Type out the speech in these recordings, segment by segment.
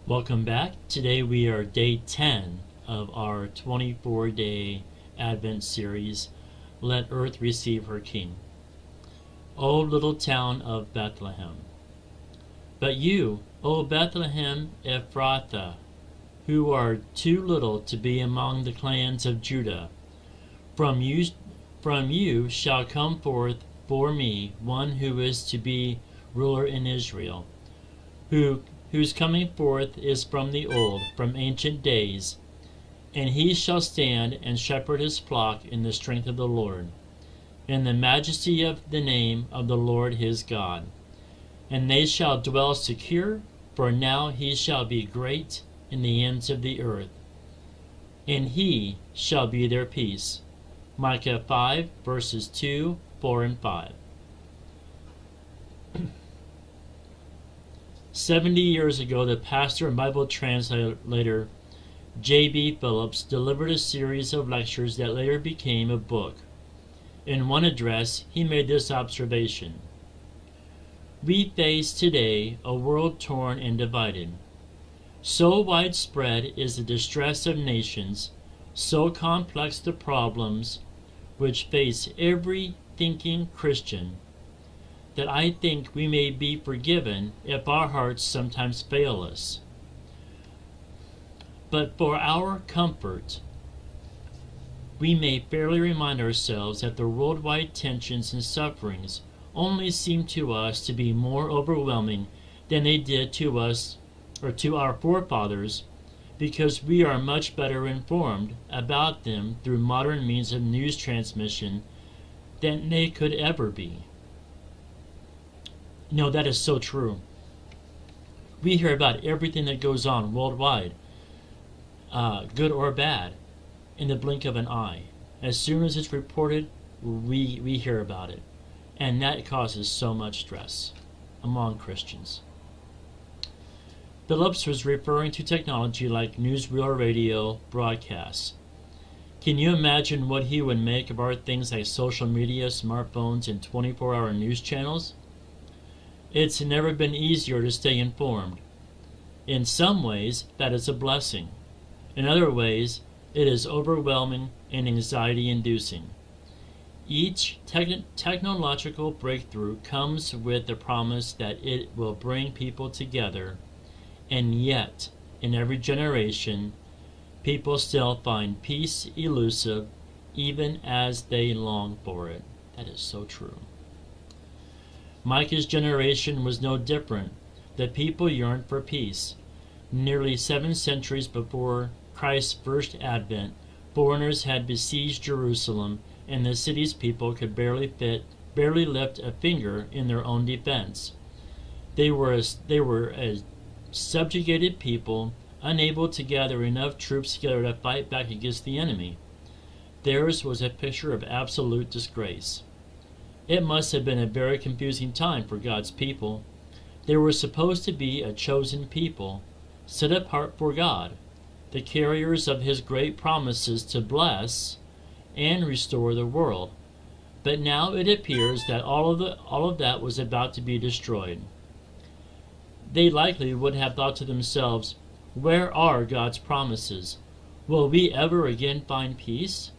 Welcome back. Today we are day 10 of our 24-day Advent series, Let Earth Receive Her King. O little town of Bethlehem. But you, O Bethlehem Ephrathah, who are too little to be among the clans of Judah, from you shall come forth for me one who is to be ruler in Israel, whose coming forth is from the old, from ancient days. And he shall stand and shepherd his flock in the strength of the Lord, in the majesty of the name of the Lord his God. And they shall dwell secure, for now he shall be great in the ends of the earth, and he shall be their peace. Micah 5, verses 2, 4, and 5. 70 years ago, the pastor and Bible translator J.B. Phillips delivered a series of lectures that later became a book. In one address, he made this observation: "We face today a world torn and divided. So widespread is the distress of nations, so complex the problems which face every thinking Christian, that I think we may be forgiven if our hearts sometimes fail us. But for our comfort, we may fairly remind ourselves that the worldwide tensions and sufferings only seem to us to be more overwhelming than they did to us or to our forefathers, because we are much better informed about them through modern means of news transmission than they could ever be." No, that is so true. We hear about everything that goes on worldwide, good or bad, in the blink of an eye. As soon as it's reported, we hear about it. And that causes so much stress among Christians. Phillips was referring to technology like newsreel radio broadcasts. Can you imagine what he would make of our things like social media, smartphones, and 24-hour news channels? It's never been easier to stay informed. In some ways, that is a blessing. In other ways, it is overwhelming and anxiety-inducing. Each technological breakthrough comes with the promise that it will bring people together, and yet, in every generation, people still find peace elusive even as they long for it. That is so true. Micah's generation was no different. The people yearned for peace. Nearly 7 centuries before Christ's first advent, foreigners had besieged Jerusalem, and the city's people could barely lift a finger in their own defense. They were a subjugated people, unable to gather enough troops together to fight back against the enemy. Theirs was a picture of absolute disgrace. It must have been a very confusing time for God's people. They were supposed to be a chosen people, set apart for God, the carriers of his great promises to bless and restore the world. But now it appears that all of that was about to be destroyed. They likely would have thought to themselves, "Where are God's promises? Will we ever again find peace?"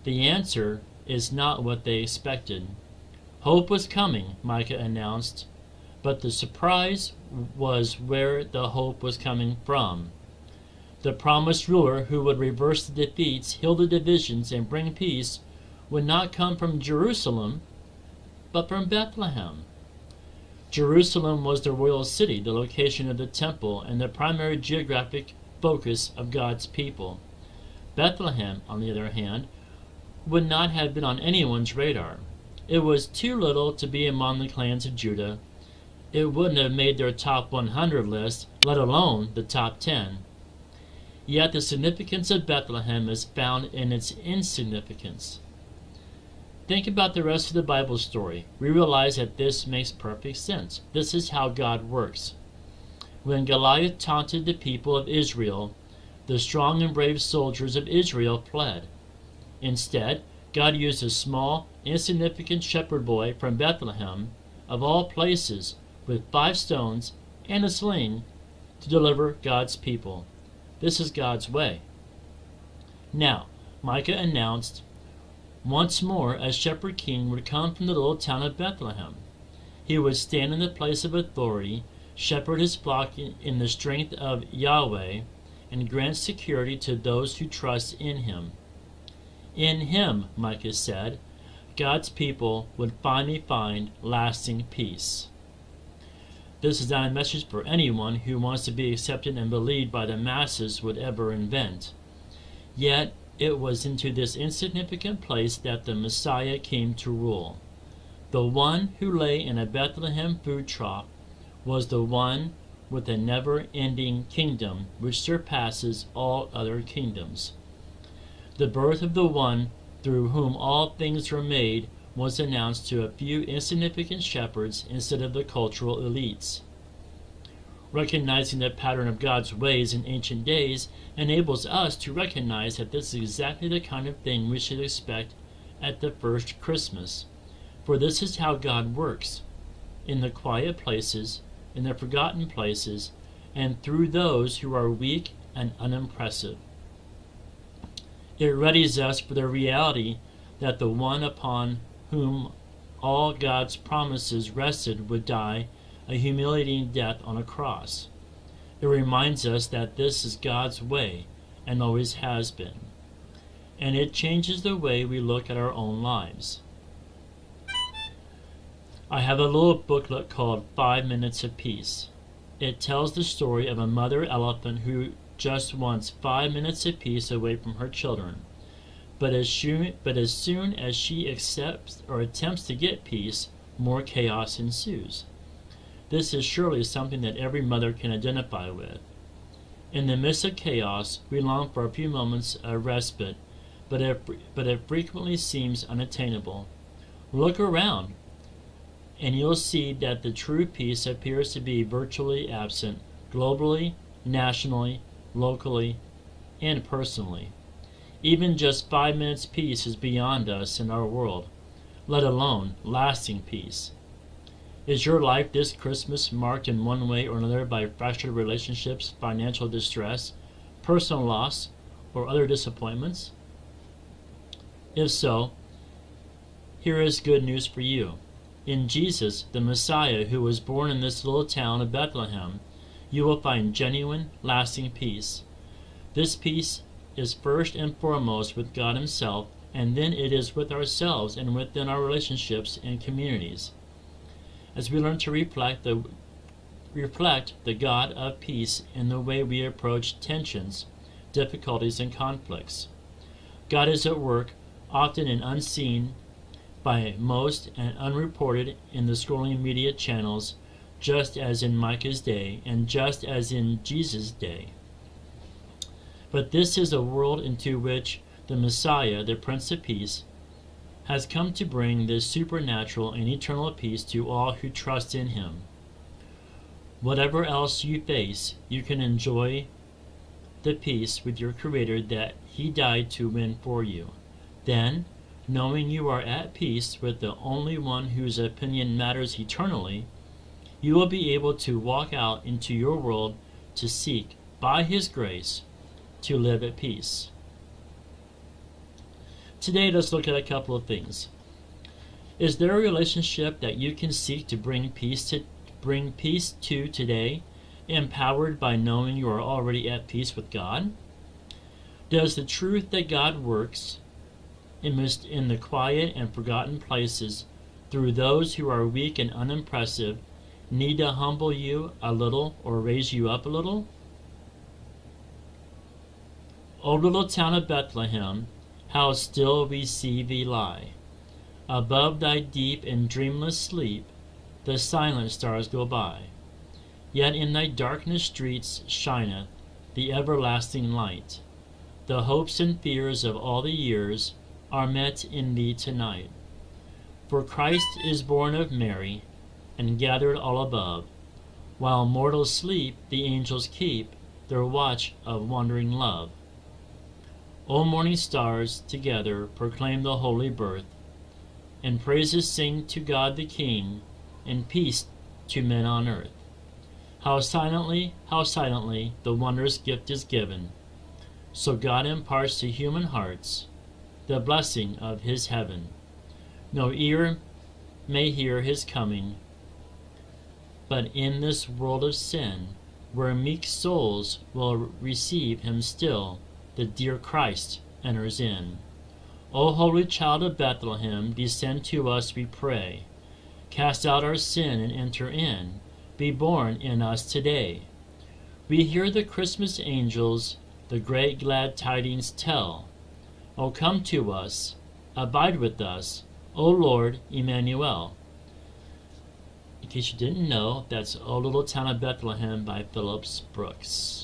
The answer is not what they expected. Hope was coming, Micah announced, but the surprise was where the hope was coming from. The promised ruler who would reverse the defeats, heal the divisions, and bring peace would not come from Jerusalem, but from Bethlehem. Jerusalem was the royal city, the location of the temple, and the primary geographic focus of God's people. Bethlehem, on the other hand, would not have been on anyone's radar. It was too little to be among the clans of Judah. It wouldn't have made their top 100 list, let alone the top 10. Yet the significance of Bethlehem is found in its insignificance. Think about the rest of the Bible story. We realize that this makes perfect sense. This is how God works. When Goliath taunted the people of Israel, the strong and brave soldiers of Israel fled. Instead, God used a small, insignificant shepherd boy from Bethlehem, of all places, with 5 stones and a sling, to deliver God's people. This is God's way. Now, Micah announced once more a shepherd king would come from the little town of Bethlehem. He would stand in the place of authority, shepherd his flock in the strength of Yahweh, and grant security to those who trust in him. In him, Micah said, God's people would finally find lasting peace. This is not a message for anyone who wants to be accepted and believed by the masses would ever invent. Yet it was into this insignificant place that the Messiah came to rule. The one who lay in a Bethlehem food trough was the one with a never-ending kingdom which surpasses all other kingdoms. The birth of the one through whom all things were made was announced to a few insignificant shepherds instead of the cultural elites. Recognizing the pattern of God's ways in ancient days enables us to recognize that this is exactly the kind of thing we should expect at the first Christmas. For this is how God works, in the quiet places, in the forgotten places, and through those who are weak and unimpressive. It readies us for the reality that the one upon whom all God's promises rested would die a humiliating death on a cross. It reminds us that this is God's way and always has been. And it changes the way we look at our own lives. I have a little booklet called 5 Minutes of Peace. It tells the story of a mother elephant who just wants 5 minutes of peace away from her children. But as soon as she accepts or attempts to get peace, more chaos ensues. This is surely something that every mother can identify with. In the midst of chaos, we long for a few moments of respite, but it frequently seems unattainable. Look around, and you'll see that the true peace appears to be virtually absent, globally, nationally, locally, and personally. Even just 5 minutes peace is beyond us in our world, let alone lasting peace. Is your life this Christmas marked in one way or another by fractured relationships, financial distress, personal loss, or other disappointments? If so, here is good news for you. In Jesus, the Messiah who was born in this little town of Bethlehem, you will find genuine, lasting peace. This peace is first and foremost with God Himself, and then it is with ourselves and within our relationships and communities. As we learn to reflect the God of peace in the way we approach tensions, difficulties, and conflicts. God is at work, often in unseen by most and unreported in the scrolling media channels, just as in Micah's day and just as in Jesus' day. But this is a world into which the Messiah, the Prince of Peace, has come to bring this supernatural and eternal peace to all who trust in Him. Whatever else you face, you can enjoy the peace with your Creator that He died to win for you. Then, knowing you are at peace with the only one whose opinion matters eternally, you will be able to walk out into your world to seek, by His grace, to live at peace. Today, let's look at a couple of things. Is there a relationship that you can seek to bring peace to today, empowered by knowing you are already at peace with God? Does the truth that God works in the quiet and forgotten places through those who are weak and unimpressive need to humble you a little or raise you up a little? O little town of Bethlehem, how still we see thee lie. Above thy deep and dreamless sleep, the silent stars go by. Yet in thy darkness streets shineth the everlasting light. The hopes and fears of all the years are met in thee tonight. For Christ is born of Mary, and gathered all above. While mortals sleep, the angels keep their watch of wondering love. O morning stars, together proclaim the holy birth, and praises sing to God the King, and peace to men on earth. how silently, the wondrous gift is given. So God imparts to human hearts the blessing of his heaven. No ear may hear his coming, but in this world of sin, where meek souls will receive him still, the dear Christ enters in. O holy child of Bethlehem, descend to us, we pray. Cast out our sin and enter in. Be born in us today. We hear the Christmas angels the great glad tidings tell. O come to us, abide with us, O Lord Emmanuel. In case you didn't know, that's O Little Town of Bethlehem by Phillips Brooks.